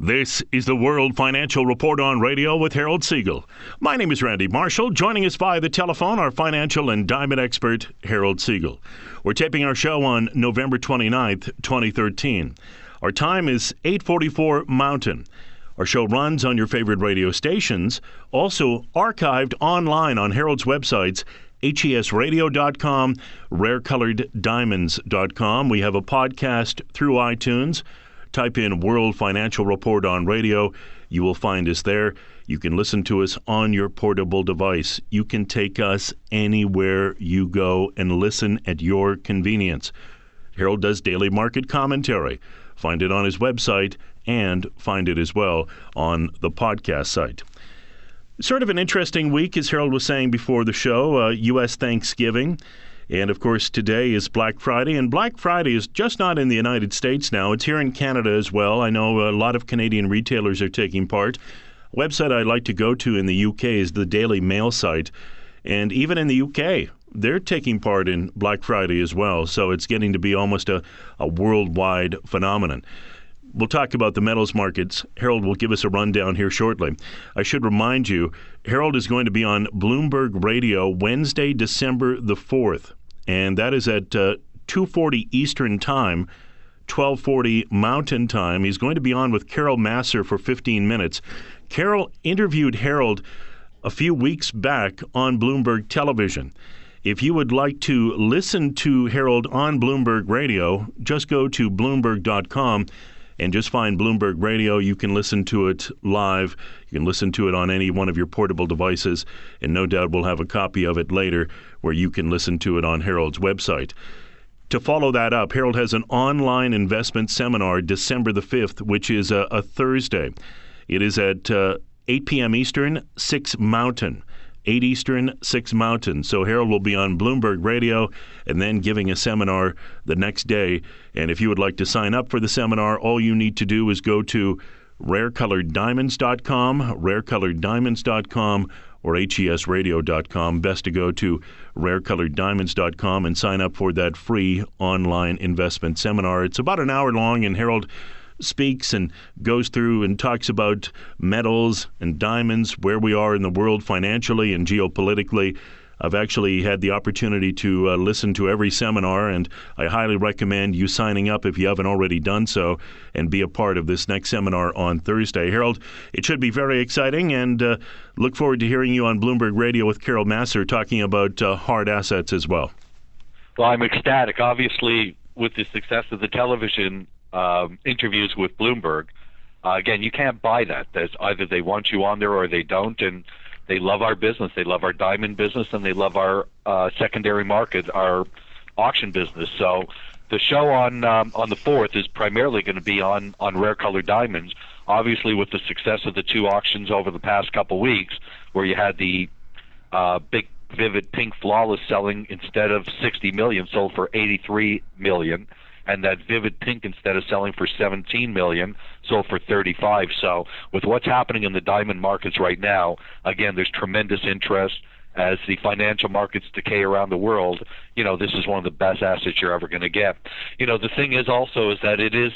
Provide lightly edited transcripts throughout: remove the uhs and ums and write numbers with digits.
This is the World Financial Report on Radio with Harold Siegel. My name is Randy Marshall. Joining us via the telephone, our financial and diamond expert, Harold Siegel. We're taping our show on November 29th, 2013. Our time is 8:44 Mountain. Our show runs on your favorite radio stations, also archived online on Harold's websites, HESradio.com, rarecoloreddiamonds.com. We have a podcast through iTunes. Type in World Financial Report on Radio. You will find us there. You can listen to us on your portable device. You can take us anywhere you go and listen at your convenience. Harold does daily market commentary. Find it on his website and find it as well on the podcast site. Sort of an interesting week, as Harold was saying before the show, U.S. Thanksgiving. And, of course, today is Black Friday, and Black Friday is just not in the United States now. It's here in Canada as well. I know a lot of Canadian retailers are taking part. A website I'd like to go to in the UK is the Daily Mail site. And even in the UK, they're taking part in Black Friday as well. So it's getting to be almost a worldwide phenomenon. We'll talk about the metals markets. Harold will give us a rundown here shortly. I should remind you, Harold is going to be on Bloomberg Radio Wednesday, December the 4th. And that is at 2:40 Eastern Time, 12:40 Mountain Time. He's going to be on with Carol Masser for 15 minutes. Carol interviewed Harold a few weeks back on Bloomberg Television. If you would like to listen to Harold on Bloomberg Radio, just go to Bloomberg.com and just find Bloomberg Radio. You can listen to it live. You can listen to it on any one of your portable devices, and no doubt we'll have a copy of it later where you can listen to it on Harold's website. To follow that up, Harold has an online investment seminar December the 5th, which is a Thursday. It is at 8 p.m. Eastern, 6 Mountain. 8 Eastern, 6 Mountain. So Harold will be on Bloomberg Radio and then giving a seminar the next day. And if you would like to sign up for the seminar, all you need to do is go to rarecoloreddiamonds.com, rarecoloreddiamonds.com, or HESradio.com. Best to go to rarecoloreddiamonds.com and sign up for that free online investment seminar. It's about an hour long, and Harold speaks and goes through and talks about metals and diamonds, where we are in the world financially and geopolitically. I've actually had the opportunity to listen to every seminar, and I highly recommend you signing up if you haven't already done so and be a part of this next seminar on Thursday. Harold, it should be very exciting, and look forward to hearing you on Bloomberg Radio with Carol Masser talking about hard assets as well. Well, I'm ecstatic. Obviously, with the success of the television interviews with Bloomberg, again, you can't buy that. There's either they want you on there or they don't, and they love our business. They love our diamond business, and they love our secondary market, our auction business. So the show on the 4th is primarily going to be on rare colored diamonds. Obviously, with the success of the two auctions over the past couple weeks, where you had the big vivid pink flawless selling instead of 60 million, sold for 83 million. And that vivid pink, instead of selling for 17 million, sold for 35. So with what's happening in the diamond markets right now, again, there's tremendous interest. As the financial markets decay around the world, this is one of the best assets you're ever going to get. The thing is also is that it is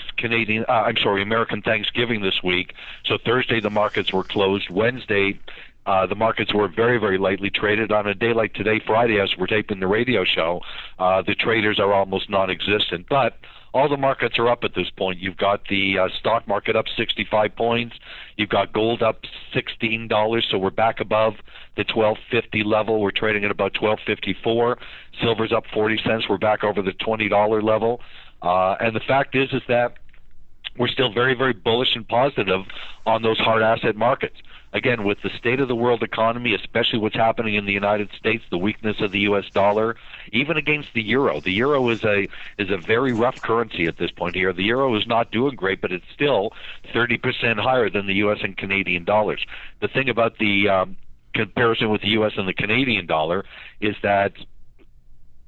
American Thanksgiving this week. So Thursday the markets were closed. Wednesday the markets were very, very lightly traded. On a day like today, Friday, as we're taping the radio show, the traders are almost non-existent. But all the markets are up at this point. You've got the stock market up 65 points. You've got gold up $16, so we're back above the $12.50 level. We're trading at about $12.54. Silver's up 40 cents. We're back over the $20 level. And the fact is that we're still very, very bullish and positive on those hard asset markets. Again, with the state of the world economy, especially what's happening in the United States, the weakness of the U.S. dollar, even against the euro. The euro is a very rough currency at this point here. The euro is not doing great, but it's still 30% higher than the U.S. and Canadian dollars. The thing about the comparison with the U.S. and the Canadian dollar is that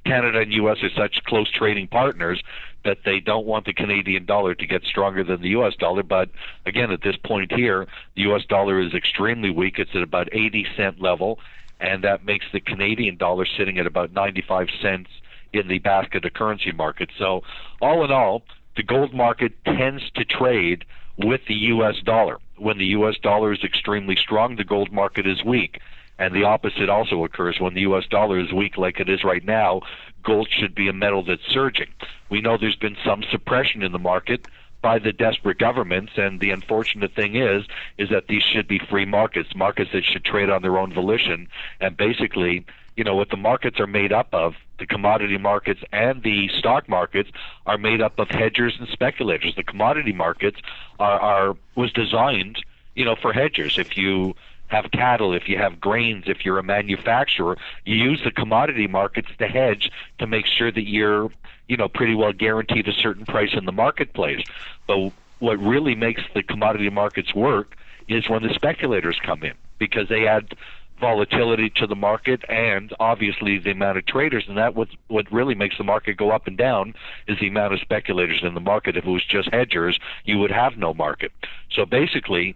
Canada and U.S. are such close trading partners that they don't want the Canadian dollar to get stronger than the U.S. dollar. But again, at this point here, the U.S. dollar is extremely weak. It's at about 80-cent level, and that makes the Canadian dollar sitting at about 95 cents in the basket of currency market. So all in all, the gold market tends to trade with the U.S. dollar. When the U.S. dollar is extremely strong, the gold market is weak. And the opposite also occurs. When the U.S. dollar is weak like it is right now, gold should be a metal that's surging. We know there's been some suppression in the market by the desperate governments, and the unfortunate thing is that these should be free markets that should trade on their own volition. And basically, what the markets are made up of, the commodity markets and the stock markets, are made up of hedgers and speculators. The commodity markets was designed, for hedgers. If you have cattle, if you have grains, if you're a manufacturer, you use the commodity markets to hedge to make sure that you're, pretty well guaranteed a certain price in the marketplace. But what really makes the commodity markets work is when the speculators come in, because they add volatility to the market and obviously the amount of traders, and that what really makes the market go up and down is the amount of speculators in the market. If it was just hedgers, you would have no market. So basically,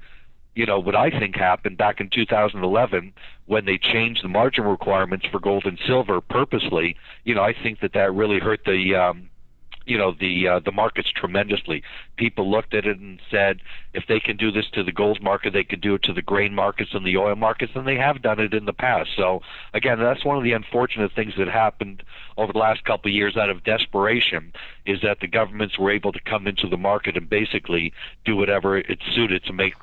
what I think happened back in 2011 when they changed the margin requirements for gold and silver purposely, I think that really hurt the markets tremendously. People looked at it and said, if they can do this to the gold market, they could do it to the grain markets and the oil markets, and they have done it in the past. So again, that's one of the unfortunate things that happened over the last couple of years out of desperation, is that the governments were able to come into the market and basically do whatever it suited to make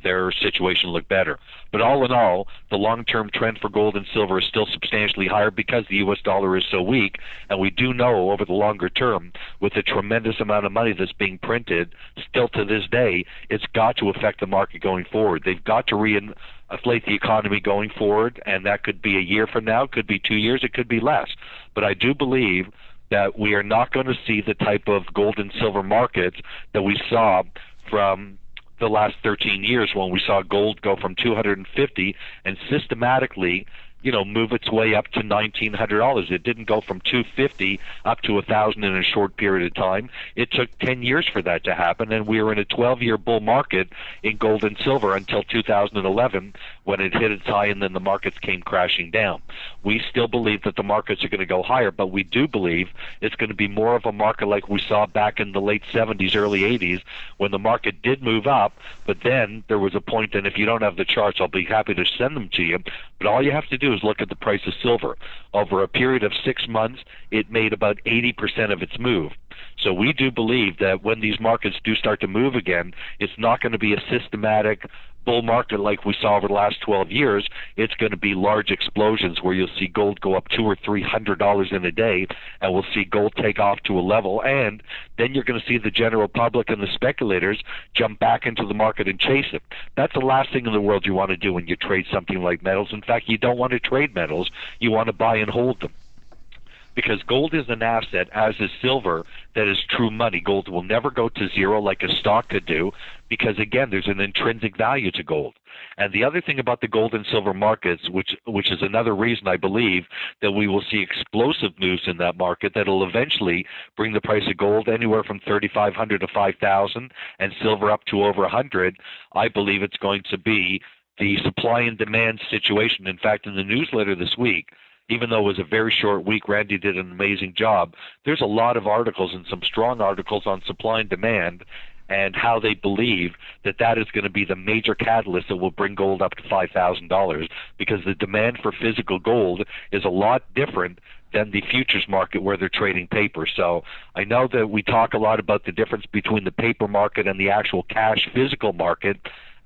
their situation look better. But all in all, the long-term trend for gold and silver is still substantially higher because the U.S. dollar is so weak, and we do know over the longer term, with the tremendous amount of money that's being printed, still to this day, it's got to affect the market going forward. They've got to reinflate the economy going forward, and that could be a year from now, could be 2 years, it could be less. But I do believe that we are not going to see the type of gold and silver markets that we saw from the last 13 years, when we saw gold go from 250 and systematically move its way up to $1,900. It didn't go from 250 up to 1,000 in a short period of time. It took 10 years for that to happen, and we were in a 12-year bull market in gold and silver until 2011, when it hit its high and then the markets came crashing down. We still believe that the markets are going to go higher, but we do believe it's going to be more of a market like we saw back in the late 70s, early 80s, when the market did move up, but then there was a point, and if you don't have the charts, I'll be happy to send them to you, but all you have to do is look at the price of silver. Over a period of 6 months, it made about 80% of its move. So we do believe that when these markets do start to move again, it's not going to be a systematic bull market like we saw over the last 12 years. It's going to be large explosions where you'll see gold go up $200 or $300 in a day, and we'll see gold take off to a level, and then you're going to see the general public and the speculators jump back into the market and chase it. That's the last thing in the world you want to do when you trade something like metals. In fact, you don't want to trade metals. You want to buy and hold them, because gold is an asset, as is silver, that is true money. Gold will never go to zero like a stock could do, because again, there's an intrinsic value to gold. And the other thing about the gold and silver markets, which is another reason I believe that we will see explosive moves in that market that will eventually bring the price of gold anywhere from $3,500 to $5,000 and silver up to over $100. I believe it's going to be the supply and demand situation. In fact, in the newsletter this week, even though it was a very short week, Randy did an amazing job. There's a lot of articles, and some strong articles, on supply and demand and how they believe that is going to be the major catalyst that will bring gold up to $5,000, because the demand for physical gold is a lot different than the futures market where they're trading paper. So I know that we talk a lot about the difference between the paper market and the actual cash physical market.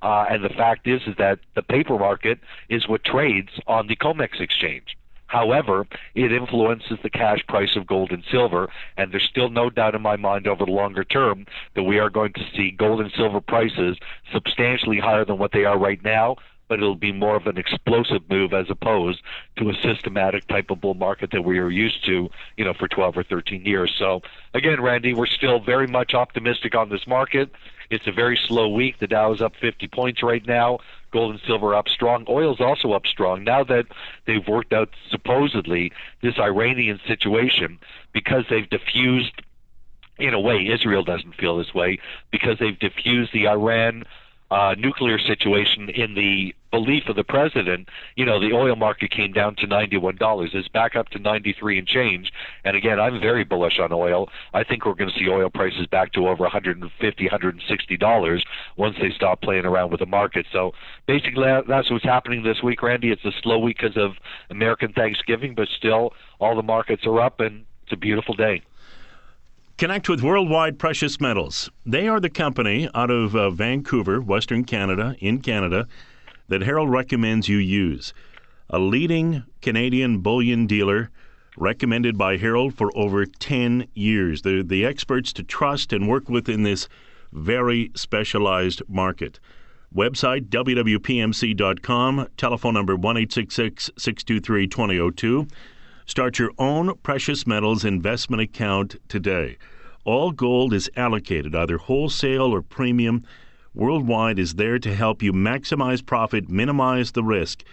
And the fact is that the paper market is what trades on the COMEX exchange. However, it influences the cash price of gold and silver, and there's still no doubt in my mind over the longer term that we are going to see gold and silver prices substantially higher than what they are right now, but it'll be more of an explosive move as opposed to a systematic type of bull market that we are used to, for 12 or 13 years. So again, Randy, we're still very much optimistic on this market. It's a very slow week. The Dow is up 50 points right now. Gold and silver up strong. Oil's also up strong. Now that they've worked out supposedly this Iranian situation, because they've diffused, in a way, Israel doesn't feel this way, because they've diffused the Iran nuclear situation, in the belief of the president, the oil market came down to $91. It's back up to 93 and change. And again, I'm very bullish on oil. I think we're going to see oil prices back to over $150, $160 once they stop playing around with the market. So basically, that's what's happening this week, Randy. It's a slow week because of American Thanksgiving, but still all the markets are up, and it's a beautiful day. Connect with Worldwide Precious Metals. They are the company out of Vancouver, Western Canada, in Canada, that Harold recommends you use. A leading Canadian bullion dealer recommended by Harold for over 10 years. They're the experts to trust and work with in this very specialized market. Website, wwpmc.com, telephone number 1-866-623-2002. Start your own precious metals investment account today. All gold is allocated, either wholesale or premium. Worldwide is there to help you maximize profit, minimize the risk,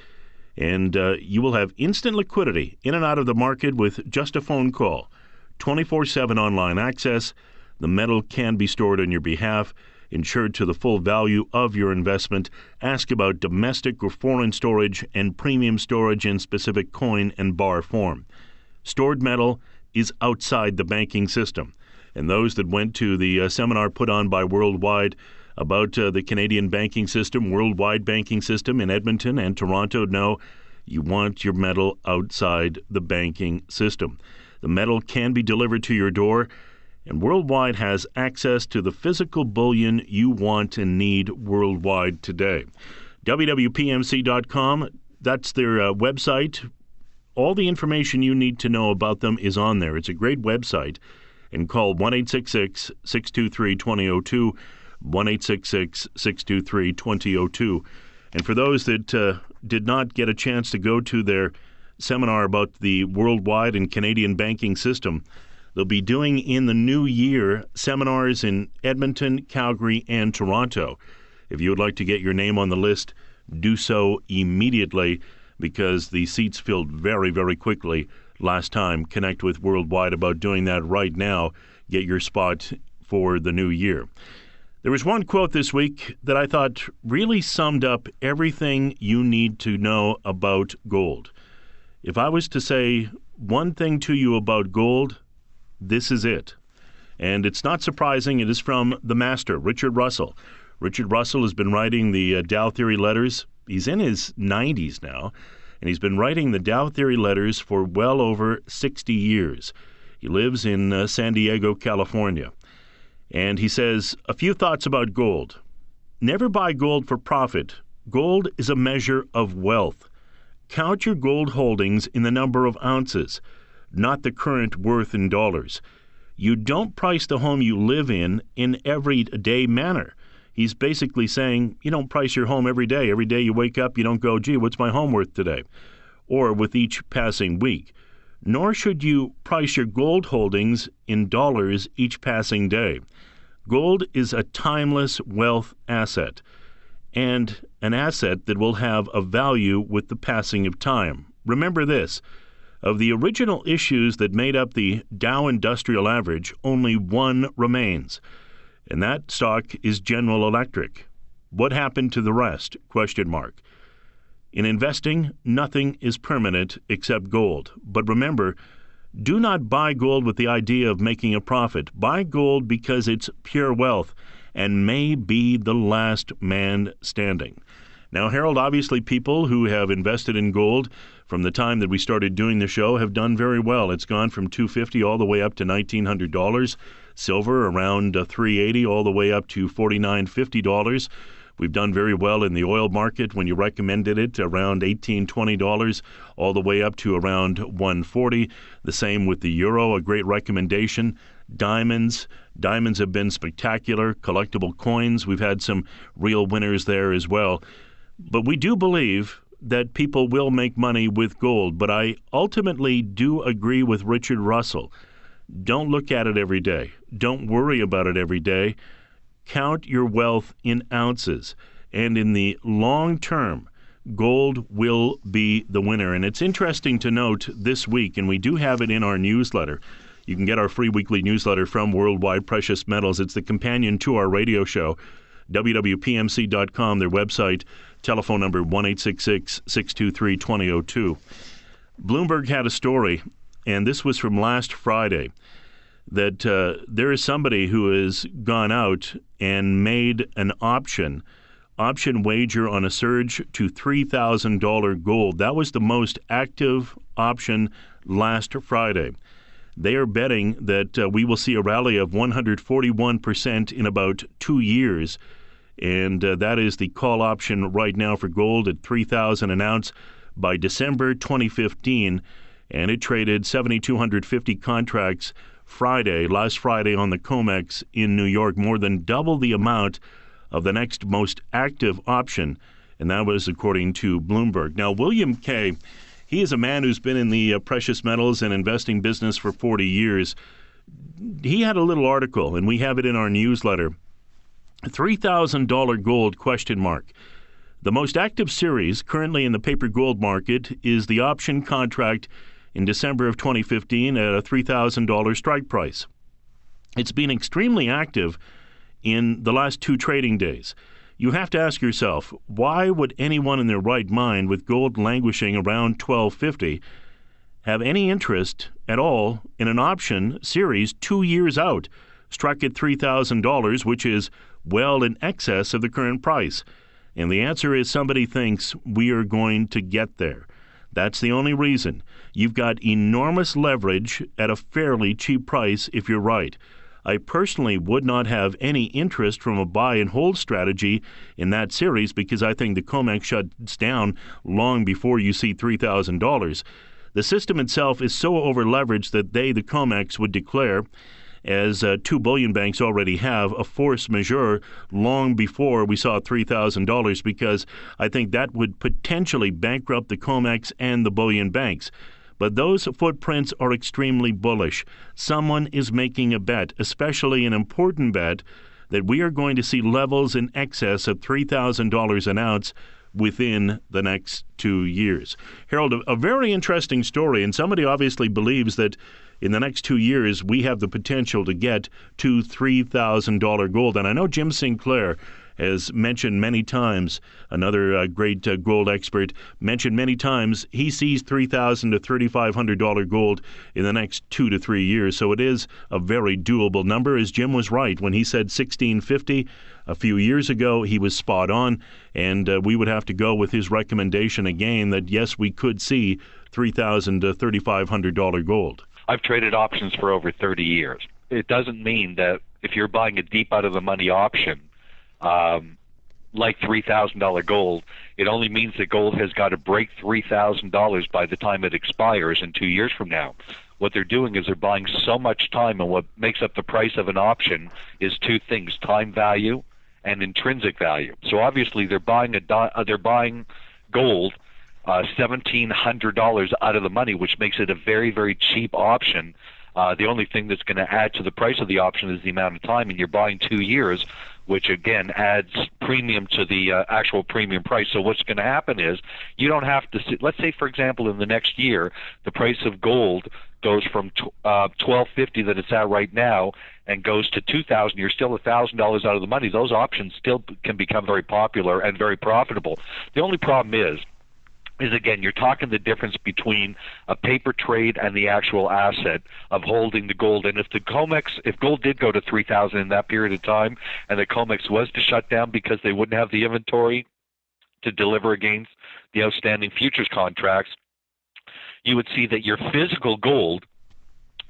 and you will have instant liquidity in and out of the market with just a phone call. 24/7 online access. The metal can be stored on your behalf, insured to the full value of your investment. Ask about domestic or foreign storage and premium storage in specific coin and bar form. Stored metal is outside the banking system. And those that went to the seminar put on by Worldwide about the Canadian banking system, worldwide banking system in Edmonton and Toronto, know you want your metal outside the banking system. The metal can be delivered to your door, and Worldwide has access to the physical bullion you want and need worldwide today. wwpmc.com, that's their website. All the information you need to know about them is on there. It's a great website. And call 1-866-623-2002, 1-866-623-2002. And for those that did not get a chance to go to their seminar about the worldwide and Canadian banking system, they'll be doing in the new year seminars in Edmonton, Calgary, and Toronto. If you would like to get your name on the list, do so immediately, because the seats filled very, very quickly last time. Connect with Worldwide about doing that right now. Get your spot for the new year. There was one quote this week that I thought really summed up everything you need to know about gold. If I was to say one thing to you about gold, this is it. And it's not surprising. It is from the master, Richard Russell. Richard Russell has been writing the Dow Theory Letters. He's in his 90s now. And he's been writing the Dow Theory Letters for well over 60 years. He lives in San Diego, California. And he says, a few thoughts about gold. Never buy gold for profit. Gold is a measure of wealth. Count your gold holdings in the number of ounces, not the current worth in dollars. You don't price the home you live in everyday manner. He's basically saying you don't price your home every day. Every day you wake up, you don't go, gee, what's my home worth today? Or with each passing week. Nor should you price your gold holdings in dollars each passing day. Gold is a timeless wealth asset, and an asset that will have a value with the passing of time. Remember this, of the original issues that made up the Dow Industrial Average, only one remains. And that stock is General Electric. What happened to the rest? ? In investing, nothing is permanent except gold. But remember, do not buy gold with the idea of making a profit. Buy gold because it's pure wealth and may be the last man standing. Now, Harold, obviously people who have invested in gold from the time that we started doing the show have done very well. It's gone from $250 all the way up to $1,900. Silver around $380 all the way up to $49.50. We've done very well in the oil market when you recommended it, around $18, $20 all the way up to around $140. The same with the euro, a great recommendation. Diamonds have been spectacular. Collectible coins, we've had some real winners there as well. But we do believe that people will make money with gold. But I ultimately do agree with Richard Russell. Don't look at it every day. Don't worry about it every day. Count your wealth in ounces. And in the long term, gold will be the winner. And it's interesting to note this week, and we do have it in our newsletter. You can get our free weekly newsletter from Worldwide Precious Metals. It's the companion to our radio show. wwpmc.com, their website, telephone number 1-866-623-2002. Bloomberg had a story, and this was from last Friday, that there is somebody who has gone out and made an option wager on a surge to $3,000 gold. That was the most active option last Friday. They are betting that we will see a rally of 141% in about 2 years. And that is the call option right now for gold at $3,000 an ounce by December 2015. And it traded 7,250 contracts last Friday on the COMEX in New York, more than double the amount of the next most active option. And that was according to Bloomberg. Now, William Kay, he is a man who's been in the precious metals and investing business for 40 years. He had a little article, and we have it in our newsletter. $3,000 gold ? The most active series currently in the paper gold market is the option contract in December of 2015 at a $3,000 strike price. It's been extremely active in the last 2 trading days. You have to ask yourself, why would anyone in their right mind with gold languishing around $1,250 have any interest at all in an option series 2 years out, struck at $3,000, which is well in excess of the current price? And the answer is somebody thinks we are going to get there. That's the only reason. You've got enormous leverage at a fairly cheap price if you're right. I personally would not have any interest from a buy and hold strategy in that series because I think the COMEX shuts down long before you see $3,000. The system itself is so over-leveraged that the COMEX, would declare, as 2 billion banks already have, a force majeure long before we saw $3,000, because I think that would potentially bankrupt the COMEX and the bullion banks. But those footprints are extremely bullish. Someone is making a bet, especially an important bet, that we are going to see levels in excess of $3,000 an ounce within the next 2 years. Harold, a very interesting story, and somebody obviously believes that in the next 2 years we have the potential to get to $3,000 gold. And I know Jim Sinclair has mentioned many times, another great gold expert, mentioned many times, he sees $3,000 to $3,500 gold in the next 2 to 3 years. So it is a very doable number, as Jim was right. When he said 1650 a few years ago, he was spot on, and we would have to go with his recommendation again that, yes, we could see $3,000 to $3,500 gold. I've traded options for over 30 years. It doesn't mean that if you're buying a deep out-of-the-money option, like $3,000 gold, it only means that gold has got to break $3,000 by the time it expires in 2 years from now. What they're doing is they're buying so much time, and what makes up the price of an option is 2 things: time value and intrinsic value. So obviously they're buying gold $1,700 out of the money, which makes it a very, very cheap option. The only thing that's going to add to the price of the option is the amount of time, and you're buying 2 years, which again adds premium to the actual premium price. So what's going to happen is you don't have to sit. Let's say, for example, in the next year, the price of gold goes from $1,250 that it's at right now and goes to $2,000. You're still $1,000 out of the money. Those options still can become very popular and very profitable. The only problem is again, you're talking the difference between a paper trade and the actual asset of holding the gold. And if gold did go to $3,000 in that period of time, and the COMEX was to shut down because they wouldn't have the inventory to deliver against the outstanding futures contracts, you would see that your physical gold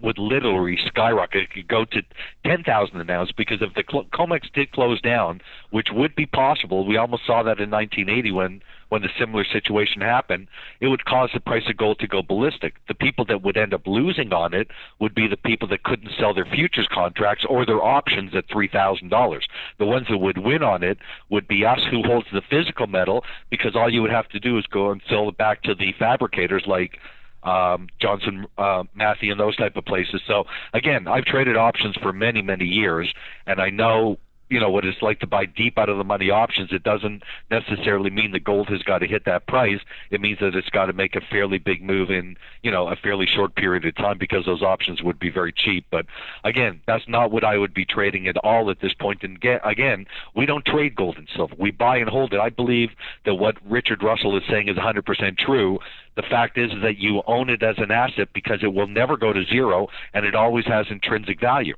would literally skyrocket. It could go to $10,000 an ounce, because if the COMEX did close down, which would be possible, we almost saw that in 1980 when the similar situation happened, it would cause the price of gold to go ballistic. The people that would end up losing on it would be the people that couldn't sell their futures contracts or their options at $3,000. The ones that would win on it would be us, who holds the physical metal, because all you would have to do is go and sell it back to the fabricators like Johnson Matthey and those type of places. So again, I've traded options for many, many years, and I know what it's like to buy deep out of the money options. It doesn't necessarily mean that gold has got to hit that price. It means that it's got to make a fairly big move in, a fairly short period of time, because those options would be very cheap. But again, that's not what I would be trading at all at this point. And again, we don't trade gold and silver. We buy and hold it. I believe that what Richard Russell is saying is 100% true. The fact is that you own it as an asset because it will never go to zero, and it always has intrinsic value.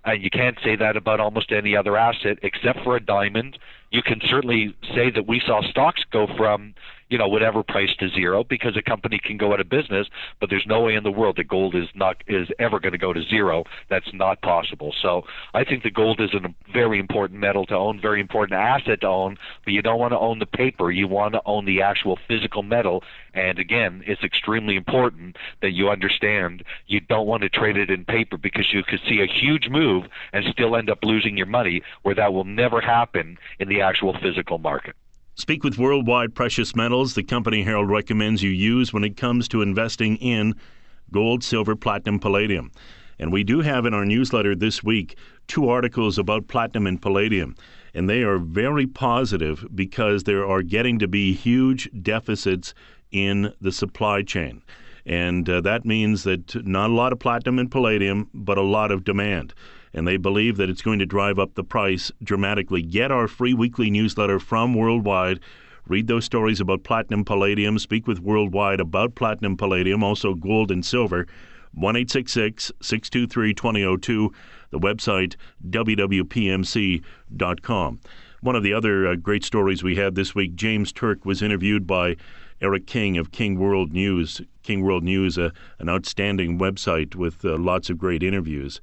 And you can't say that about almost any other asset except for a diamond. You can certainly say that we saw stocks go from, whatever price to zero, because a company can go out of business, but there's no way in the world that gold is ever going to go to zero. That's not possible. So I think that gold is a very important metal to own, very important asset to own, but you don't want to own the paper. You want to own the actual physical metal. And again, it's extremely important that you understand you don't want to trade it in paper, because you could see a huge move and still end up losing your money, where that will never happen in the actual physical market. Speak with Worldwide Precious Metals, the company Harold recommends you use when it comes to investing in gold, silver, platinum, palladium. And we do have in our newsletter this week 2 articles about platinum and palladium. And they are very positive, because there are getting to be huge deficits in the supply chain. And that means that not a lot of platinum and palladium, but a lot of demand. And they believe that it's going to drive up the price dramatically. Get our free weekly newsletter from Worldwide. Read those stories about platinum, palladium. Speak with Worldwide about platinum, palladium, also gold and silver. 1-866-623-2002. The website, wwpmc.com. One of the other great stories we had this week, James Turk was interviewed by Eric King of King World News. King World News, an outstanding website with lots of great interviews.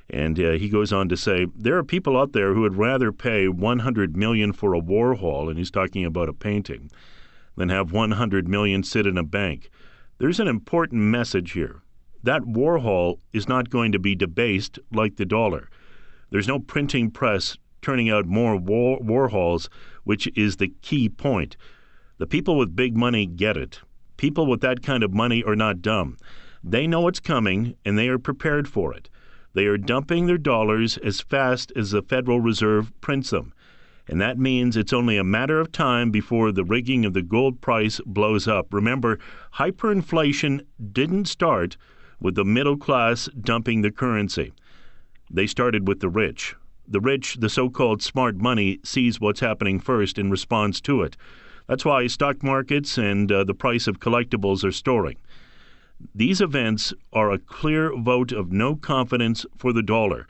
And he goes on to say, there are people out there who would rather pay $100 million for a Warhol, and he's talking about a painting, than have $100 million sit in a bank. There's an important message here. That Warhol is not going to be debased like the dollar. There's no printing press turning out more Warhols, which is the key point. The people with big money get it. People with that kind of money are not dumb. They know it's coming, and they are prepared for it. They are dumping their dollars as fast as the Federal Reserve prints them. And that means it's only a matter of time before the rigging of the gold price blows up. Remember, hyperinflation didn't start with the middle class dumping the currency. They started with the rich. The rich, the so-called smart money, sees what's happening first and responds to it. That's why stock markets and the price of collectibles are soaring. These events are a clear vote of no confidence for the dollar.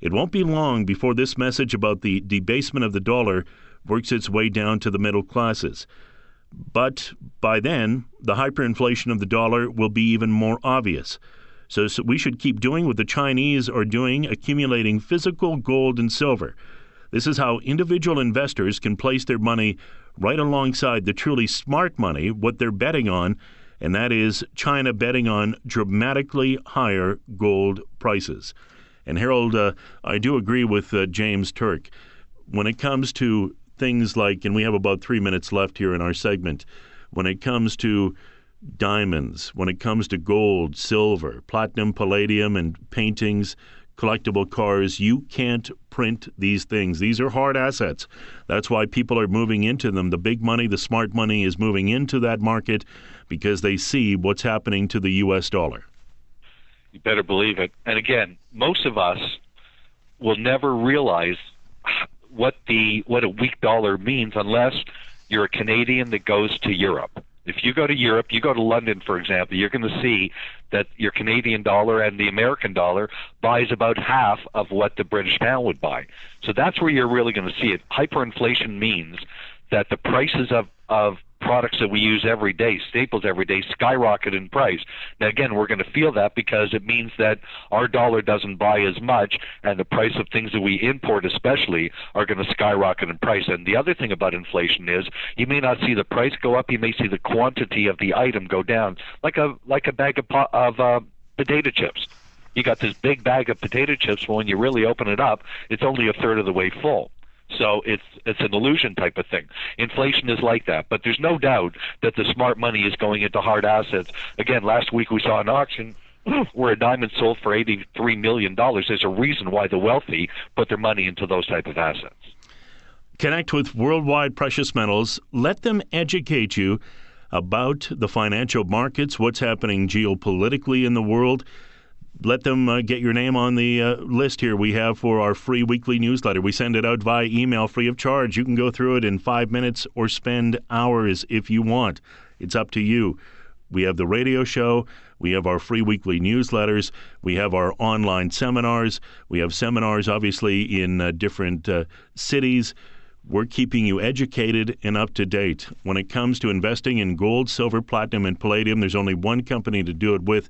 It won't be long before this message about the debasement of the dollar works its way down to the middle classes. But by then, the hyperinflation of the dollar will be even more obvious. So we should keep doing what the Chinese are doing, accumulating physical gold and silver. This is how individual investors can place their money right alongside the truly smart money, what they're betting on, and that is China betting on dramatically higher gold prices. And Harold, I do agree with James Turk. When it comes to things like, and we have about 3 minutes left here in our segment, when it comes to diamonds, when it comes to gold, silver, platinum, palladium, and paintings, collectible cars, you can't print these things. These are hard assets. That's why people are moving into them. The big money, the smart money is moving into that market because they see what's happening to the U.S. dollar. You better believe it. And again, most of us will never realize what a weak dollar means unless you're a Canadian that goes to Europe. If you go to Europe, you go to London, for example, you're going to see that your Canadian dollar and the American dollar buys about half of what the British pound would buy. So that's where you're really going to see it. Hyperinflation means that the prices of products that we use every day, staples every day, skyrocket in price. Now, again, we're going to feel that because it means that our dollar doesn't buy as much, and the price of things that we import especially are going to skyrocket in price. And the other thing about inflation is you may not see the price go up, you may see the quantity of the item go down, like a bag of potato chips. You got this big bag of potato chips, but when you really open it up, it's only a third of the way full. So it's an illusion type of thing. Inflation is like that, but there's no doubt that the smart money is going into hard assets. Again, last week we saw an auction where a diamond sold for $83 million. There's a reason why the wealthy put their money into those type of assets. Connect with Worldwide Precious Metals. Let them educate you about the financial markets, what's happening geopolitically in the world. Let them get your name on the list here we have for our free weekly newsletter. We send it out via email free of charge. You can go through it in 5 minutes or spend hours if you want. It's up to you. We have the radio show. We have our free weekly newsletters. We have our online seminars. We have seminars, obviously, in different cities. We're keeping you educated and up to date. When it comes to investing in gold, silver, platinum, and palladium, there's only one company to do it with.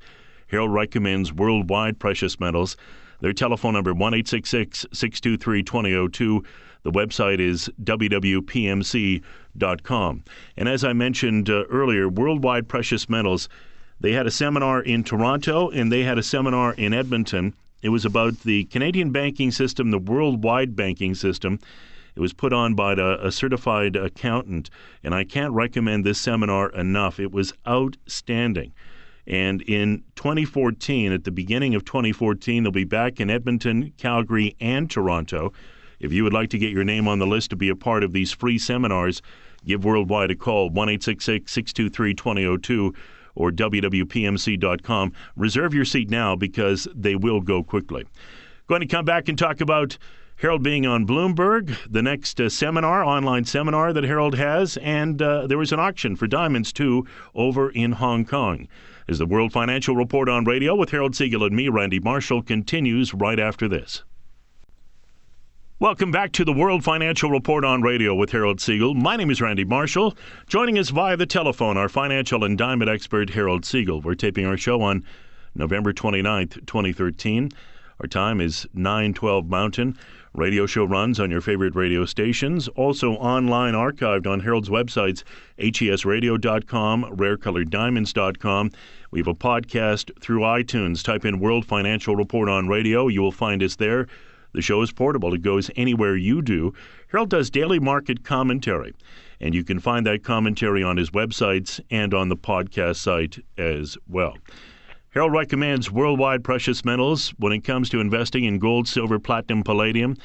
Harold recommends Worldwide Precious Metals. Their telephone number, 1-866-623-2002. The website is www.pmc.com. And as I mentioned earlier, Worldwide Precious Metals, they had a seminar in Toronto and they had a seminar in Edmonton. It was about the Canadian banking system, the worldwide banking system. It was put on by a certified accountant, and I can't recommend this seminar enough. It was outstanding. And in 2014, at the beginning of 2014, they'll be back in Edmonton, Calgary, and Toronto. If you would like to get your name on the list to be a part of these free seminars, give Worldwide a call, 1-866-623-2002 or www.pmc.com. Reserve your seat now because they will go quickly. Going to come back and talk about Harold being on Bloomberg, the next online seminar that Harold has, and there was an auction for diamonds, too, over in Hong Kong. As the World Financial Report on Radio with Harold Siegel and me, Randy Marshall, continues right after this. Welcome back to the World Financial Report on Radio with Harold Siegel. My name is Randy Marshall. Joining us via the telephone, our financial and diamond expert, Harold Siegel. We're taping our show on November 29th, 2013. Our time is 9:12 Mountain. Radio show runs on your favorite radio stations. Also online archived on Harold's websites, HESradio.com, RareColoredDiamonds.com. We have a podcast through iTunes. Type in World Financial Report on Radio. You will find us there. The show is portable. It goes anywhere you do. Harold does daily market commentary, and you can find that commentary on his websites and on the podcast site as well. Harold recommends Worldwide Precious Metals when it comes to investing in gold, silver, platinum, palladium.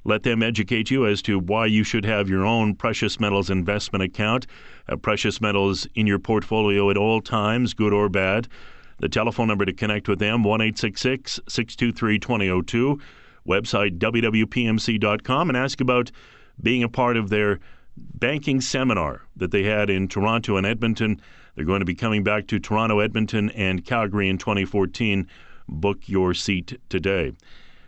Let them educate you as to why you should have your own precious metals investment account. Have precious metals in your portfolio at all times, good or bad. The telephone number to connect with them, 1-866-623-2002. Website, www.pmc.com, and ask about being a part of their banking seminar that they had in Toronto and Edmonton. They're going to be coming back to Toronto, Edmonton, and Calgary in 2014. Book your seat today.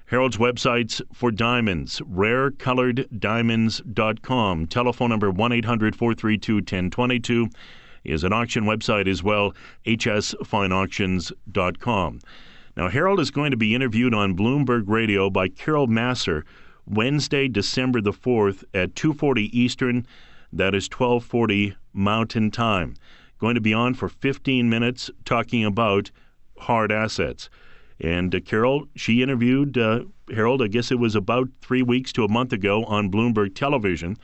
Harold's websites for diamonds, RareColoredDiamonds.com. Telephone number 1-800-432-1022. He has an auction website as well, hsfineauctions.com. Now, Harold is going to be interviewed on Bloomberg Radio by Carol Masser Wednesday, December the 4th at 2:40 Eastern. That is 12:40 Mountain Time. Going to be on for 15 minutes talking about hard assets. And Carol, she interviewed Harold, I guess it was about 3 weeks to a month ago on Bloomberg Television.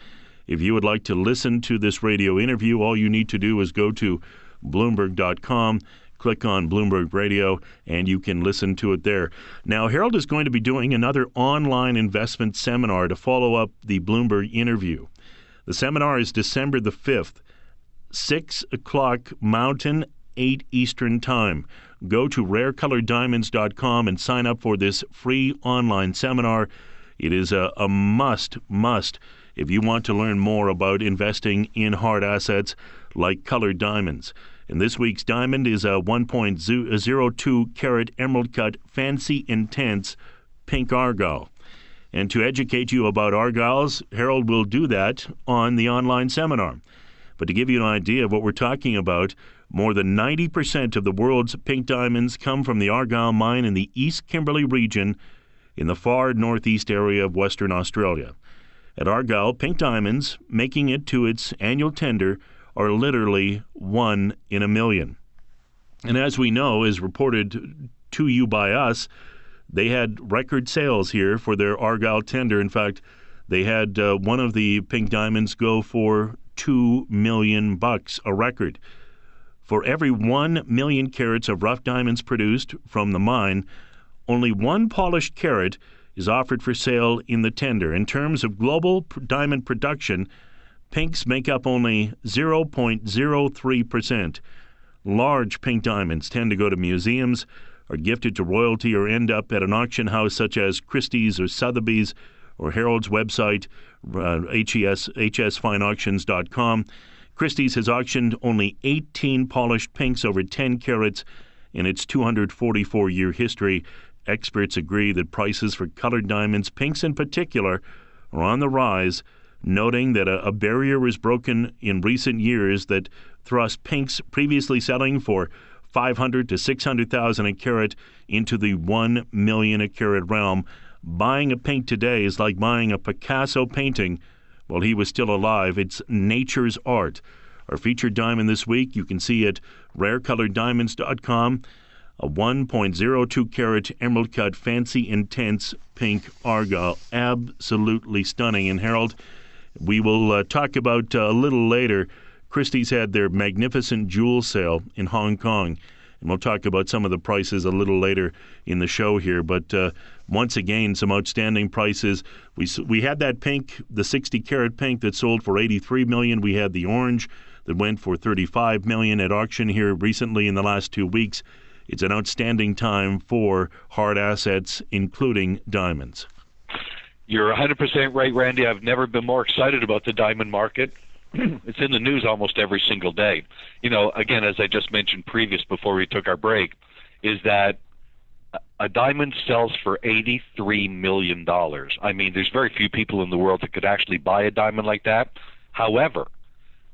If you would like to listen to this radio interview, all you need to do is go to Bloomberg.com, click on Bloomberg Radio, and you can listen to it there. Now, Harold is going to be doing another online investment seminar to follow up the Bloomberg interview. The seminar is December the 5th, 6 o'clock Mountain, 8 Eastern Time. Go to RareColoredDiamonds.com and sign up for this free online seminar. It is a must if you want to learn more about investing in hard assets like colored diamonds. And this week's diamond is a 1.02 carat emerald cut fancy intense pink argyle. And to educate you about argyles, Harold will do that on the online seminar. But to give you an idea of what we're talking about, more than 90% of the world's pink diamonds come from the Argyle mine in the East Kimberley region in the far northeast area of Western Australia. At Argyle, pink diamonds, making it to its annual tender, are literally 1 in a million. And as we know, as reported to you by us, they had record sales here for their Argyle tender. In fact, they had one of the pink diamonds go for $2 million, a record For every 1 million carats of rough diamonds produced from the mine, only 1 polished carat is offered for sale in the tender. In terms of global diamond production, pinks make up only 0.03%. Large pink diamonds tend to go to museums, are gifted to royalty, or end up at an auction house such as Christie's or Sotheby's or Harold's website, hsfineauctions.com. Christie's has auctioned only 18 polished pinks over 10 carats in its 244-year history. Experts agree that prices for colored diamonds, pinks in particular, are on the rise, noting that a barrier was broken in recent years that thrust pinks previously selling for $500,000 to $600,000 a carat into the $1 million a carat realm. Buying a pink today is like buying a Picasso painting while he was still alive. It's nature's art. Our featured diamond this week you can see at rarecoloreddiamonds.com. A 1.02 carat emerald cut fancy intense pink argyle. Absolutely stunning. And Harold, we will talk about a little later. Christie's had their magnificent jewel sale in Hong Kong, and we'll talk about some of the prices a little later in the show here. But once again, some outstanding prices. We had that pink, the 60 carat pink that sold for $83 million. We had the orange that went for $35 million at auction here recently in the last 2 weeks. It's an outstanding time for hard assets, including diamonds. You're 100% right, Randy. I've never been more excited about the diamond market. It's in the news almost every single day. You know, again, as I just mentioned before we took our break, is that a diamond sells for $83 million. I mean, there's very few people in the world that could actually buy a diamond like that. However,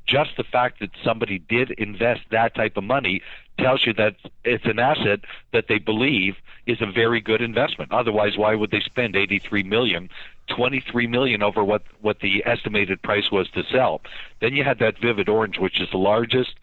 just the fact that somebody did invest that type of money tells you that it's an asset that they believe is a very good investment. Otherwise, why would they spend $83 million, $23 million over what the estimated price was to sell? Then you had that vivid orange, which is the largest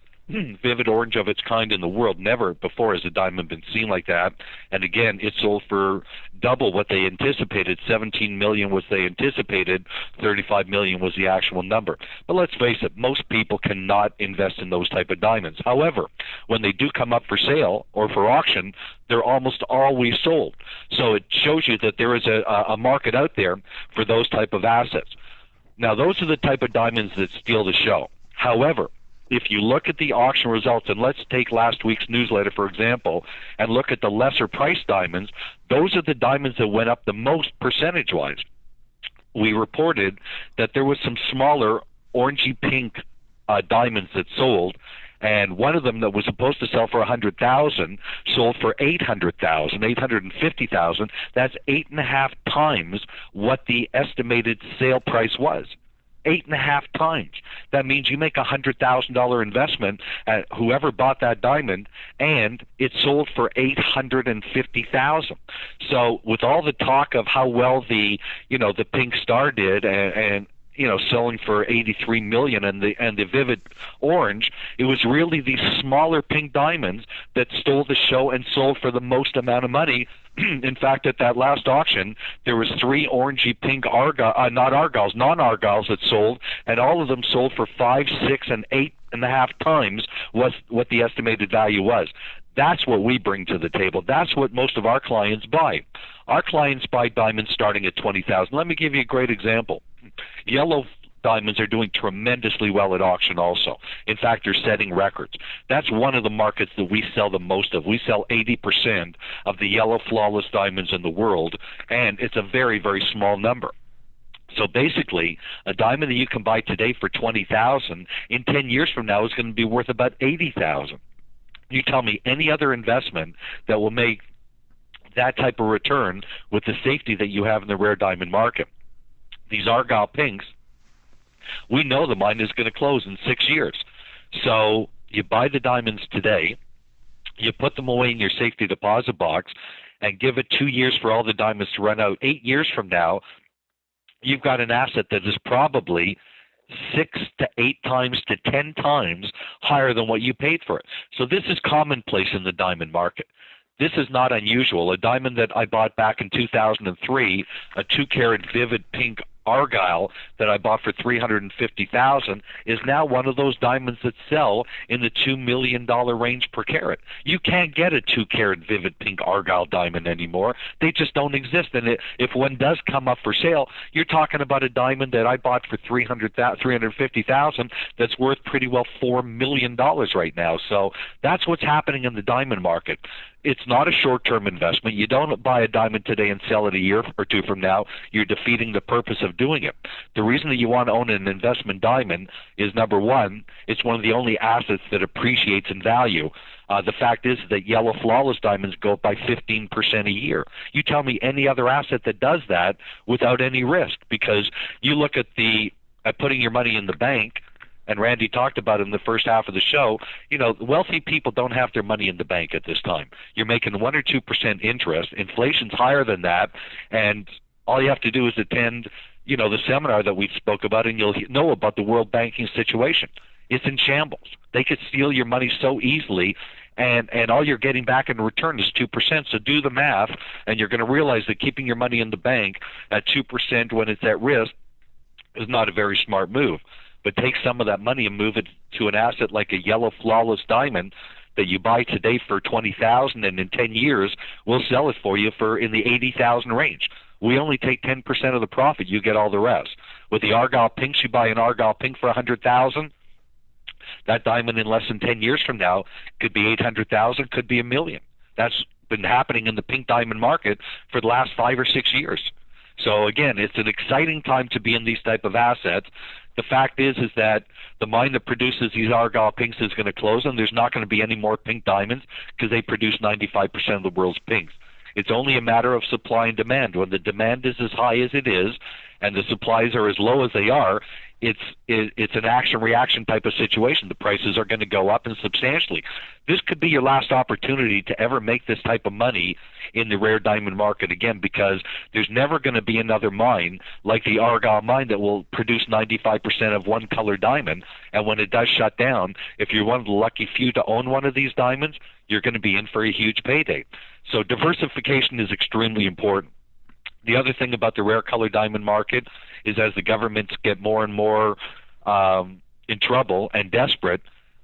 vivid orange of its kind in the world. Never before has a diamond been seen like that. And again, it sold for double what they anticipated. 17 million was they anticipated, 35 million was the actual number. But let's face it, most people cannot invest in those type of diamonds. However, when they do come up for sale or for auction, they're almost always sold. So it shows you that there is a market out there for those type of assets. Now, those are the type of diamonds that steal the show. However, if you look at the auction results, and let's take last week's newsletter, for example, and look at the lesser price diamonds, those are the diamonds that went up the most percentage-wise. We reported that there was some smaller orangey pink diamonds that sold, and one of them that was supposed to sell for $100,000 sold for $800,000, $850,000. That's 8.5 times what the estimated sale price was. 8.5 times. That means you make a $100,000 investment at whoever bought that diamond, and it sold for $850,000. So with all the talk of how well the Pink Star did, and selling for $83 million, and the vivid orange, it was really these smaller pink diamonds that stole the show and sold for the most amount of money. In fact, at that last auction, there was 3 orangey pink non-argyles that sold, and all of them sold for 5, 6, and 8.5 times what the estimated value was. That's what we bring to the table. That's what most of our clients buy. Our clients buy diamonds starting at $20,000. Let me give you a great example. Yellow diamonds are doing tremendously well at auction also. In fact, they're setting records. That's one of the markets that we sell the most of. We sell 80% of the yellow flawless diamonds in the world, and it's a very, very small number. So basically, a diamond that you can buy today for $20,000 in 10 years from now is going to be worth about $80,000. You tell me any other investment that will make that type of return with the safety that you have in the rare diamond market. These Argyle pinks, we know the mine is going to close in 6 years. So you buy the diamonds today, you put them away in your safety deposit box, and give it 2 years for all the diamonds to run out. 8 years from now, you've got an asset that is probably 6 to 8 times to 10 times higher than what you paid for it. So this is commonplace in the diamond market. This is not unusual. A diamond that I bought back in 2003, a 2-carat vivid pink Argyle that I bought for $350,000 is now one of those diamonds that sell in the $2 million range per carat. You can't get a 2-carat vivid pink Argyle diamond anymore. They just don't exist. And if one does come up for sale, you're talking about a diamond that I bought for $350,000 that's worth pretty well $4 million right now. So that's what's happening in the diamond market. It's not a short-term investment. You don't buy a diamond today and sell it a year or two from now. You're defeating the purpose of doing it. The reason that you want to own an investment diamond is, number one, it's one of the only assets that appreciates in value. The fact is that yellow flawless diamonds go up by 15% a year. You tell me any other asset that does that without any risk, because you look at putting your money in the bank, and Randy talked about it in the first half of the show, wealthy people don't have their money in the bank at this time. You're making 1 or 2% interest. Inflation's higher than that, and all you have to do is attend, the seminar that we spoke about, and you'll know about the world banking situation. It's in shambles. They could steal your money so easily, and all you're getting back in return is 2%. So do the math, and you're going to realize that keeping your money in the bank at 2% when it's at risk is not a very smart move. But take some of that money and move it to an asset like a yellow flawless diamond that you buy today for $20,000, and in 10 years we'll sell it for you for in the $80,000 range. We only take 10% of the profit. You get all the rest. With the Argyle pinks, you buy an Argyle pink for $100,000. That diamond in less than 10 years from now could be $800,000, could be $1 million. That's been happening in the pink diamond market for the last 5 or 6 years. So again, it's an exciting time to be in these type of assets. The fact is that the mine that produces these Argyle pinks is going to close, and there's not going to be any more pink diamonds because they produce 95% of the world's pinks. It's only a matter of supply and demand. When the demand is as high as it is and the supplies are as low as they are, it's an action-reaction type of situation. The prices are going to go up and substantially. This could be your last opportunity to ever make this type of money in the rare diamond market again, because there's never going to be another mine like the Argyle mine that will produce 95% of one color diamond. And when it does shut down, if you're one of the lucky few to own one of these diamonds, you're going to be in for a huge payday. So diversification is extremely important. The other thing about the rare color diamond market is as the governments get more and more in trouble and desperate,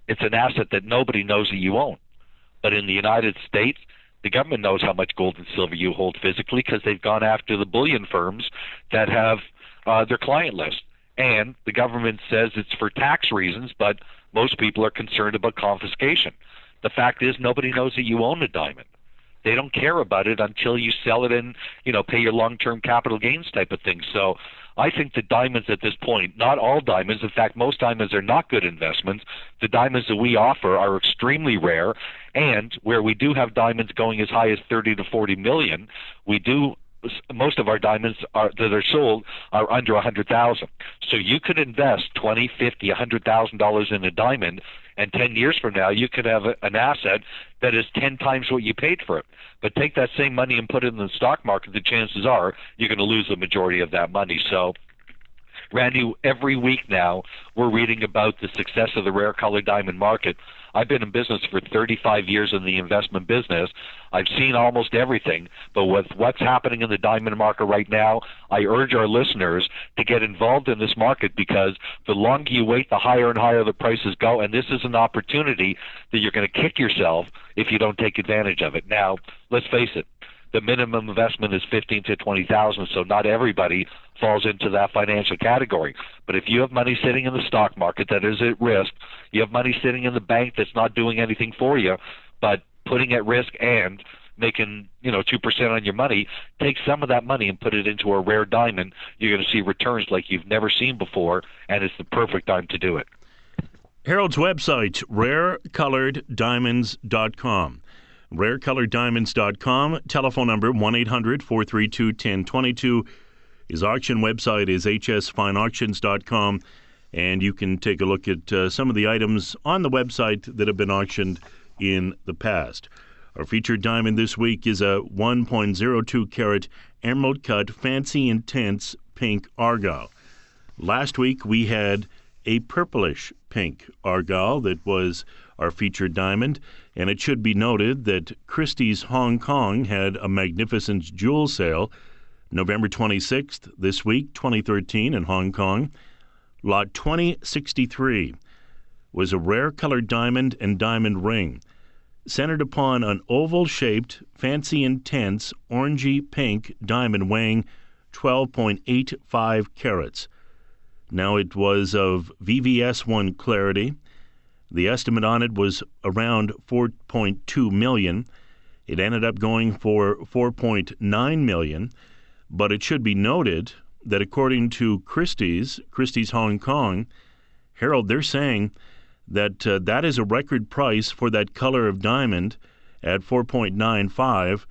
it's an asset that nobody knows that you own. But in the United States, the government knows how much gold and silver you hold physically because they've gone after the bullion firms that have their client list. And the government says it's for tax reasons, but most people are concerned about confiscation. The fact is nobody knows that you own a diamond. They don't care about it until you sell it and, pay your long-term capital gains type of thing. So I think the diamonds at this point, not all diamonds, in fact, most diamonds are not good investments. The diamonds that we offer are extremely rare, and where we do have diamonds going as high as 30 to 40 million, most of our diamonds that are sold are under 100,000. So you could invest $20, $50, $100,000 in a diamond, and 10 years from now you could have an asset that is 10 times what you paid for it. But take that same money and put it in the stock market, the chances are you're going to lose the majority of that money. So Randy, every week now we're reading about the success of the rare color diamond market. I've been in business for 35 years in the investment business. I've seen almost everything, but with what's happening in the diamond market right now, I urge our listeners to get involved in this market, because the longer you wait, the higher and higher the prices go, and this is an opportunity that you're going to kick yourself if you don't take advantage of it. Now, let's face it, the minimum investment is $15,000 to $20,000, so not everybody falls into that financial category. But if you have money sitting in the stock market that is at risk, you have money sitting in the bank that's not doing anything for you, but putting at risk and making 2% on your money, take some of that money and put it into a rare diamond. You're going to see returns like you've never seen before, and it's the perfect time to do it. Harold's website, rarecoloreddiamonds.com. rarecoloreddiamonds.com. Telephone number 1-800-432-1022. His auction website is hsfineauctions.com, and you can take a look at some of the items on the website that have been auctioned in the past. Our featured diamond this week is a 1.02 carat emerald cut fancy intense pink Argyle. Last week we had a purplish pink Argyle that was our featured diamond, and it should be noted that Christie's Hong Kong had a magnificent jewel sale November 26th, this week, 2013, in Hong Kong, lot 2063 was a rare colored diamond and diamond ring, centered upon an oval-shaped, fancy intense, orangey pink diamond weighing 12.85 carats. Now, it was of VVS1 clarity. The estimate on it was around $4.2 million. It ended up going for $4.9 million, but it should be noted that according to Christie's Hong Kong, Harold, they're saying that that is a record price for that color of diamond at 4.95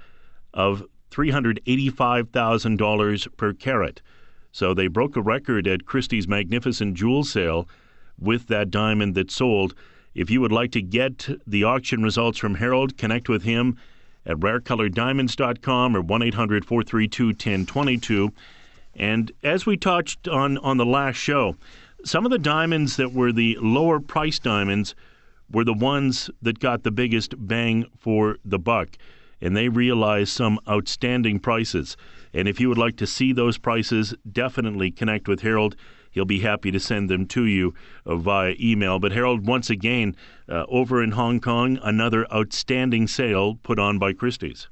of $385,000 per carat. So they broke a record at Christie's magnificent jewel sale with that diamond that sold. If you would like to get the auction results from Harold, connect with him at rarecoloreddiamonds.com or 1-800-432-1022. And as we touched on the last show, some of the diamonds that were the lower price diamonds were the ones that got the biggest bang for the buck, and they realized some outstanding prices. And if you would like to see those prices, definitely connect with Harold. He'll be happy to send them to you via email. But Harold, once again, over in Hong Kong, another outstanding sale put on by Christie's.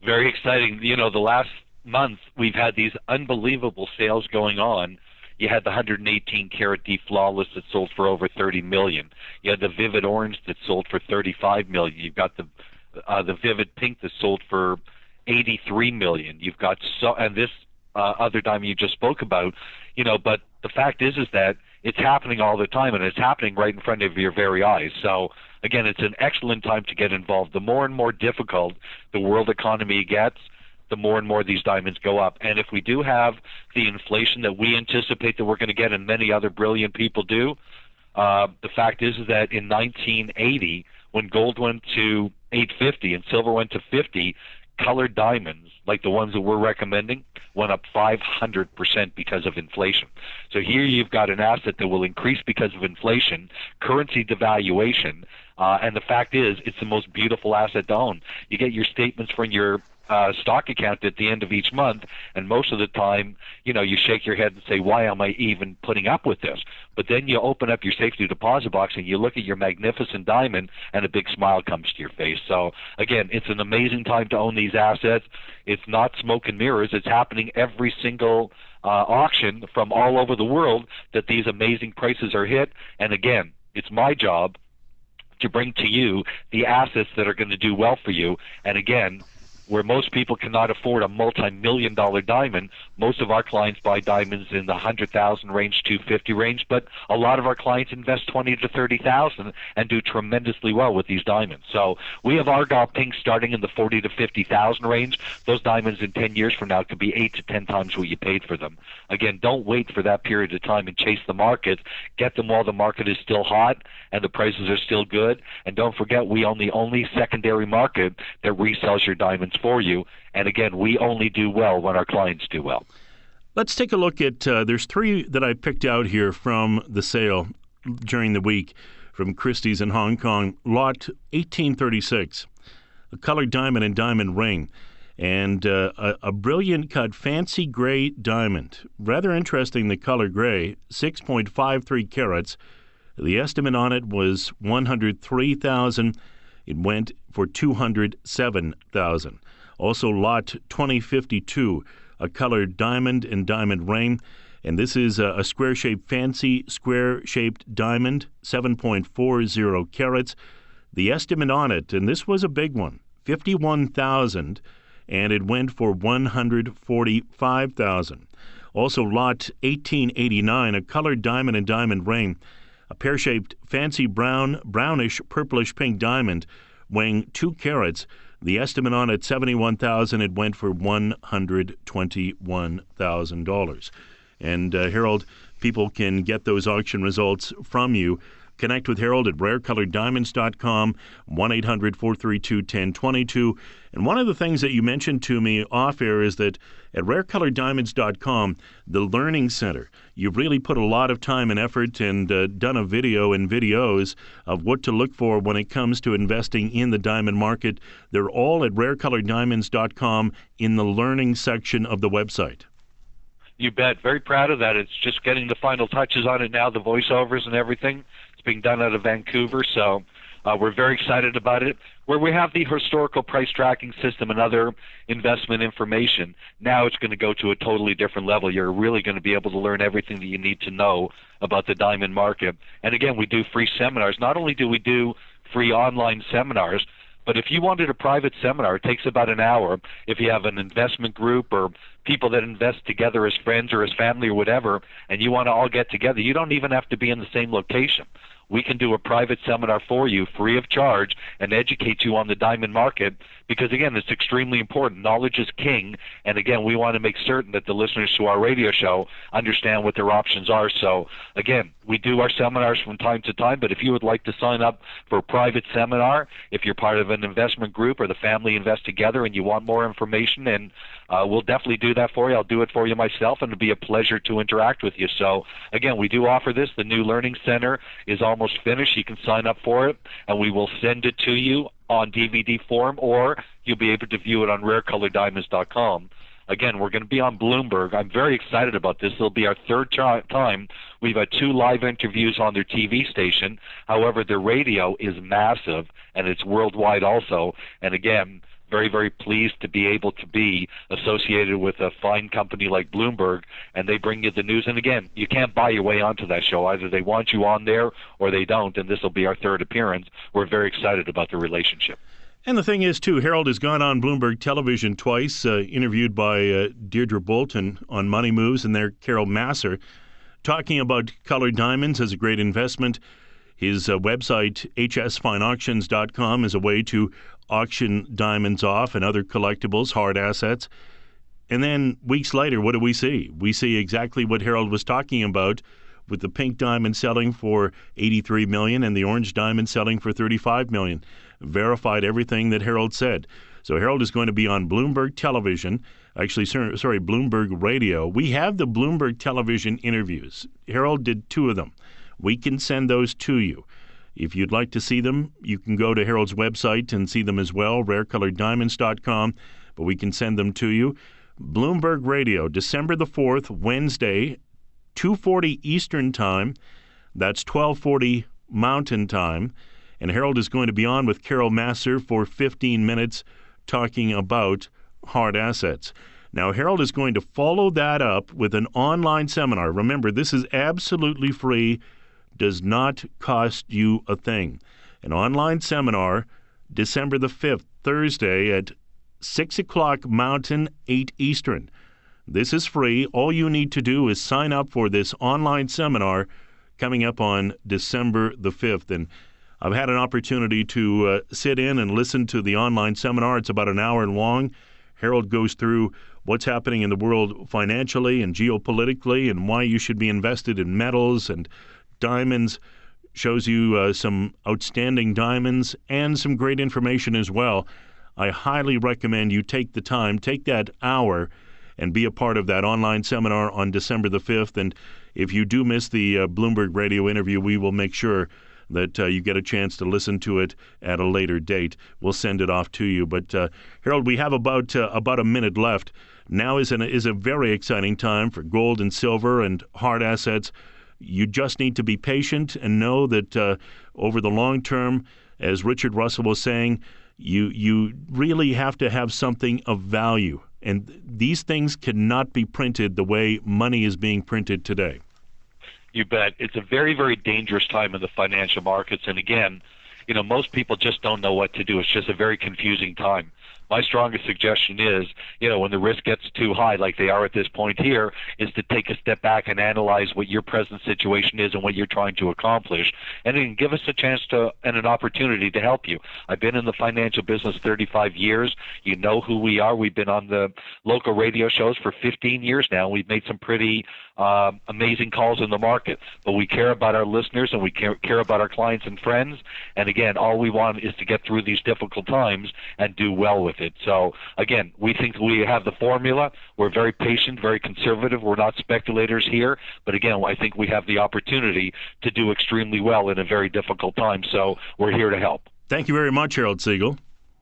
Very exciting. You know, the last month we've had these unbelievable sales going on. You had the 118 karat D flawless that sold for over $30 million. You had the vivid orange that sold for $35 million. You've got the vivid pink that sold for $83 million. You've got and this other diamond you just spoke about, you know. But the fact is that it's happening all the time, and it's happening right in front of your very eyes. So again, it's an excellent time to get involved. The more and more difficult the world economy gets, the more and more these diamonds go up. And if we do have the inflation that we anticipate that we're going to get, and many other brilliant people do, the fact is that in 1980, when gold went to $850 and silver went to $50, colored diamonds, like the ones that we're recommending, went up 500% because of inflation. So here you've got an asset that will increase because of inflation, currency devaluation, and the fact is it's the most beautiful asset to own. You get your statements from your stock account at the end of each month, and most of the time, you know, you shake your head and say, why am I even putting up with this? But then you open up your safety deposit box and you look at your magnificent diamond, and a big smile comes to your face. So again, it's an amazing time to own these assets. It's not smoke and mirrors. It's happening every single auction from all over the world that these amazing prices are hit. And again, it's my job to bring to you the assets that are going to do well for you. And again, where most people cannot afford a multi-million-dollar diamond, most of our clients buy diamonds in the 100,000 range, 250 range, but a lot of our clients invest 20 to 30,000 and do tremendously well with these diamonds. So we have Argyle Pink starting in the 40 to 50,000 range. Those diamonds in 10 years from now could be 8 to 10 times what you paid for them. Again, don't wait for that period of time and chase the market. Get them while the market is still hot and the prices are still good. And don't forget, we own the only secondary market that resells your diamonds for you. And again, we only do well when our clients do well. Let's take a look at, there's three that I picked out here from the sale during the week from Christie's in Hong Kong. Lot 1836, a colored diamond and diamond ring, and a brilliant cut fancy gray diamond. Rather interesting, the color gray, 6.53 carats. The estimate on it was $103,000. It went for $207,000. Also, lot 2052, a colored diamond and diamond ring. And this is a square-shaped, fancy square-shaped diamond, 7.40 carats. The estimate on it, and this was a big one, $51,000, and it went for $145,000. Also, lot 1889, a colored diamond and diamond ring, a pear-shaped, fancy brownish, purplish pink diamond weighing 2 carats. The estimate on it, $71,000. It went for $121,000. And Harold, people can get those auction results from you. Connect with Harold at rarecoloreddiamonds.com, 1-800-432-1022. And one of the things that you mentioned to me off air is that at rarecoloreddiamonds.com, the Learning Center, you've really put a lot of time and effort and done a video and videos of what to look for when it comes to investing in the diamond market. They're all at rarecoloreddiamonds.com in the Learning section of the website. You bet. Very proud of that. It's just getting the final touches on it now, the voiceovers and everything. It's being done out of Vancouver, so we're very excited about it. Where we have the historical price tracking system and other investment information, now it's going to go to a totally different level. You're really going to be able to learn everything that you need to know about the diamond market. And again, we do free seminars. Not only do we do free online seminars, but if you wanted a private seminar, it takes about an hour. If you have an investment group or people that invest together as friends or as family or whatever, and you want to all get together, you don't even have to be in the same location. We can do a private seminar for you free of charge and educate you on the diamond market because, again, it's extremely important. Knowledge is king, and, again, we want to make certain that the listeners to our radio show understand what their options are. So, again, we do our seminars from time to time, but if you would like to sign up for a private seminar, if you're part of an investment group or the family invest together and you want more information, and we'll definitely do that for you. I'll do it for you myself, and it'll be a pleasure to interact with you. So, again, we do offer this. The new Learning Center is almost finished. You can sign up for it, and we will send it to you on DVD form, or you'll be able to view it on rarecoloreddiamonds.com. Again, we're going to be on Bloomberg. I'm very excited about this. It'll be our third time. We've had 2 live interviews on their TV station. However, their radio is massive, and it's worldwide also. And again, very, very pleased to be able to be associated with a fine company like Bloomberg, and they bring you the news. And again, you can't buy your way onto that show. Either they want you on there or they don't, and this will be our third appearance. We're very excited about the relationship. And the thing is, too, Harold has gone on Bloomberg television twice, interviewed by Deirdre Bolton on Money Moves, and there Carol Masser, talking about colored diamonds as a great investment. His website, hsfineauctions.com, is a way to auction diamonds off and other collectibles, hard assets. And then weeks later, what do we see? We see exactly what Harold was talking about, with the pink diamond selling for $83 million and the orange diamond selling for $35 million. Verified everything that Harold said. So Harold is going to be on Bloomberg television, Bloomberg radio. We have the Bloomberg television interviews. Harold did 2 of them. We can send those to you. If you'd like to see them, you can go to Harold's website and see them as well, rarecoloreddiamonds.com, but we can send them to you. Bloomberg Radio, December the 4th, Wednesday, 2:40 Eastern Time. That's 12:40 Mountain Time. And Harold is going to be on with Carol Masser for 15 minutes talking about hard assets. Now, Harold is going to follow that up with an online seminar. Remember, this is absolutely free, does not cost you a thing. An online seminar, December the 5th, Thursday at 6 o'clock Mountain, 8 Eastern. This is free. All you need to do is sign up for this online seminar coming up on December the 5th. And I've had an opportunity to sit in and listen to the online seminar. It's about an hour long. Harold goes through what's happening in the world financially and geopolitically and why you should be invested in metals and diamonds, shows you some outstanding diamonds and some great information as well. I highly recommend you take the time, take that hour, and be a part of that online seminar on December the 5th. And if you do miss the Bloomberg radio interview, we will make sure that you get a chance to listen to it at a later date. We'll send it off to you. But Harold, we have about a minute left. Now is a very exciting time for gold and silver and hard assets. You just need to be patient and know that over the long term, as Richard Russell was saying, you really have to have something of value. And these things cannot be printed the way money is being printed today. You bet. It's a very, very dangerous time in the financial markets. And again, most people just don't know what to do. It's just a very confusing time. my strongest suggestion is, when the risk gets too high, like they are at this point here, is to take a step back and analyze what your present situation is and what you're trying to accomplish, and then give us a chance to and an opportunity to help you. I've been in the financial business 35 years. You know who we are. We've been on the local radio shows for 15 years now. We've made some pretty amazing calls in the market, but we care about our listeners and we care about our clients and friends. And again, all we want is to get through these difficult times and do well with it. So again, we think we have the formula. We're very patient, very conservative. We're not speculators here, but again, I think we have the opportunity to do extremely well in a very difficult time. So we're here to help. Thank you very much, Harold Siegel.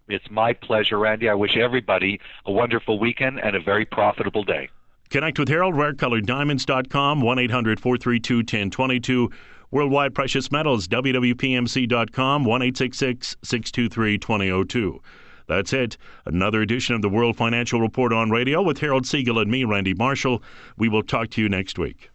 It's my pleasure, Randy. I wish everybody a wonderful weekend and a very profitable day. Connect with Harold, rarecoloreddiamonds.com, 1-800-432-1022. Worldwide Precious Metals, wwpmc.com, 1-866-623-2002. That's it. Another edition of the World Financial Report on Radio with Harold Siegel and me, Randy Marshall. We will talk to you next week.